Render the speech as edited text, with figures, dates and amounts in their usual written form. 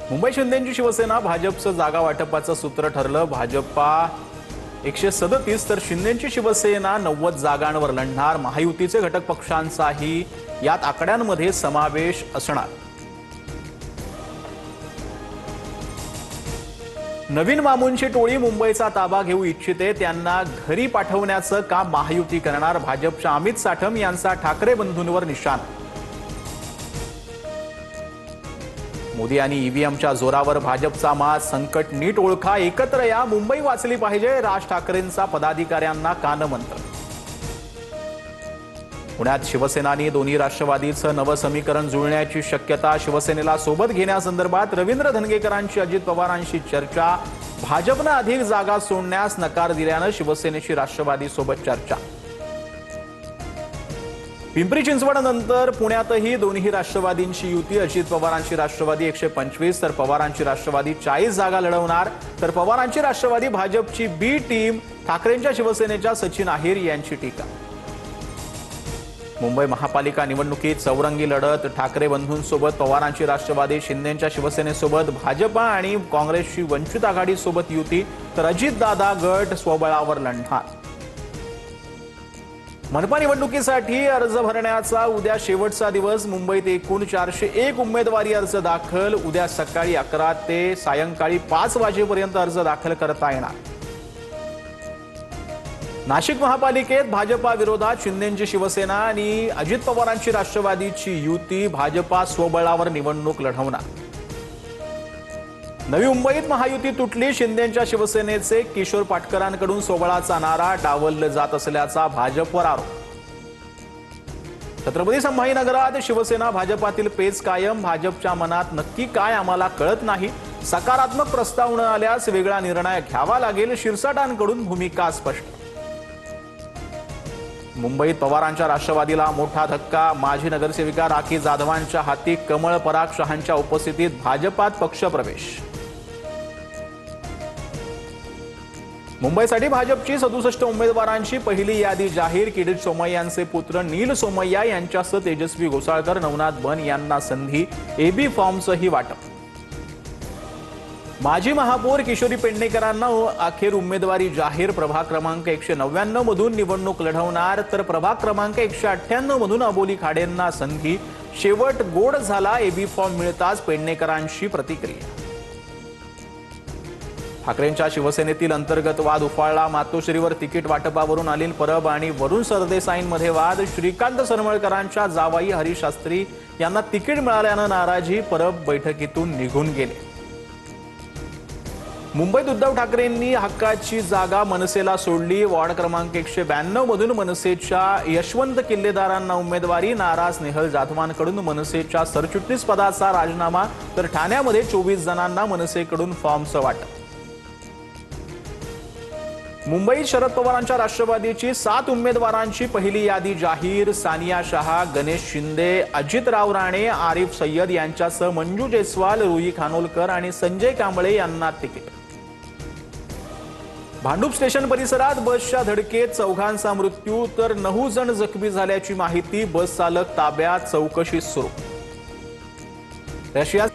मुंबई शिंदेची शिवसेना भाजपचं जागा वाटपाचं सूत्र ठरलं। भाजपा 137 तर शिंदेची शिवसेना 90 जागांवर लढणार। महायुतीचे घटक पक्षांचाही यात आकड्यांमध्ये समावेश असणार। नवीन मामूंची टोळी मुंबईचा ताबा घेऊ इच्छिते, त्यांना घरी पाठवण्याचं काम महायुती करणार। भाजपच्या अमित साठम यांचा ठाकरे बंधूंवर निशाण। मोदी आणि ईव्हीएमच्या जोरावर भाजपचा मात, संकट नीट ओळखा, एकत्र या, मुंबई वाचली पाहिजे, राज ठाकरेंचा पदाधिकाऱ्यांना कानमंत्र। पुण्यात शिवसेनानी दोन्ही राष्ट्रवादीचं नवं समीकरण जुळण्याची शक्यता। शिवसेनेला सोबत घेण्यासंदर्भात रवींद्र धनगेकरांची अजित पवारांशी चर्चा। भाजपनं अधिक जागा सोडण्यास नकार दिल्यानं शिवसेनेची राष्ट्रवादीसोबत चर्चा। पिंपरी चिंचवडनंतर पुण्यातही दोन्ही राष्ट्रवादींची युती। अजित पवारांची राष्ट्रवादी 125 तर पवारांची राष्ट्रवादी 40 जागा लढवणार। तर पवारांची राष्ट्रवादी भाजपची बी टीम, ठाकरेंच्या शिवसेनेच्या सचिन अहिर यांची टीका। मुंबई महापालिका निवडणुकीत चौरंगी लढत, ठाकरे बंधूंसोबत पवारांची राष्ट्रवादी, शिंदेच्या शिवसेनेसोबत भाजपा आणि काँग्रेसची वंचित आघाडीसोबत युती, तर अजितदादा गट स्वबळावर लढणार। मनपा निवडणुकीसाठी अर्ज भरण्याचा उद्या शेवटचा दिवस। मुंबईत एकूण 401 उमेदवारी अर्ज दाखल। उद्या सकाळी 11 ते सायंकाळी 5 वाजेपर्यंत अर्ज दाखल करता येणार। नाशिक महापालिकेत भाजपा विरोधात शिंदेची शिवसेना आणि अजित पवारांची राष्ट्रवादीची युती। भाजपा स्वबळावर निवडणूक लढवणार। नवी मुंबईत महायुती तुटली, शिंदेच्या शिवसेनेचे किशोर पाटकरांकडून स्वबळाचा नारा, डावललं जात असल्याचा भाजपवर आरोप। छत्रपती संभाजीनगरात शिवसेना भाजपातील पेच कायम। भाजपच्या मनात नक्की काय आम्हाला कळत नाही, सकारात्मक प्रस्ताव न आल्यास वेगळा निर्णय घ्यावा लागेल, शिरसाटांकडून भूमिका स्पष्ट। मुंबईत पवारांच्या राष्ट्रवादीला मोठा धक्का। माजी नगरसेविका राखी जाधवांच्या हाती कमळ, पराग शहांच्या उपस्थितीत भाजपात पक्षप्रवेश। मुंबईसाठी भाजपची 67 उमेदवारांची पहिली यादी जाहीर। किरीट सोमय्यांचे पुत्र नील सोमय्या यांच्यासह तेजस्वी घोसाळकर, नवनाथ बन यांना संधी। एबी फॉर्मचंही वाटप। माजी महापौर किशोरी पेडणेकरांना अखेर उमेदवारी जाहीर। प्रभाग क्रमांक 199 मधून निवडणूक लढवणार, तर प्रभाग क्रमांक 198 मधून अबोली खाडेंना संधी। शेवट गोड झाला, एबी फॉर्म मिळताच पेडणेकरांची प्रतिक्रिया। ठाकरेंच्या शिवसेनेतील अंतर्गत वाद उफाळला। मातोश्रीवर तिकीट वाटपावरून अनिल परब आणि वरुण सरदेसाईंमध्ये वाद। श्रीकांत सरमळकरांच्या जावाई हरीश शास्त्री यांना तिकीट मिळाल्यानं नाराजी, परब बैठकीतून निघून गेले। मुंबईत उद्धव ठाकरेंनी हक्काची जागा मनसेला सोडली। वॉर्ड क्रमांक 192 मधून मनसेच्या यशवंत किल्लेदारांना उमेदवारी। नाराज नेहल जाधवांकडून मनसेच्या सरचिटणीस पदाचा राजीनामा, तर ठाण्यामध्ये 24 जणांना मनसेकडून फॉर्मचं वाटप। मुंबईत शरद पवारांच्या राष्ट्रवादीची 7 उमेदवारांची पहिली यादी जाहीर। सानिया शहा, गणेश शिंदे, अजितराव राणे, आरिफ सय्यद यांच्यासह मंजू जयस्वाल, रुई खानोलकर आणि संजय कांबळे यांना तिकीट। भांडूप स्टेशन परिसरात बसच्या धडकेत 4घांचा मृत्यू, तर 9 जण जखमी झाल्याची माहिती। बस चालक ताब्यात, चौकशी सुरू। रशिया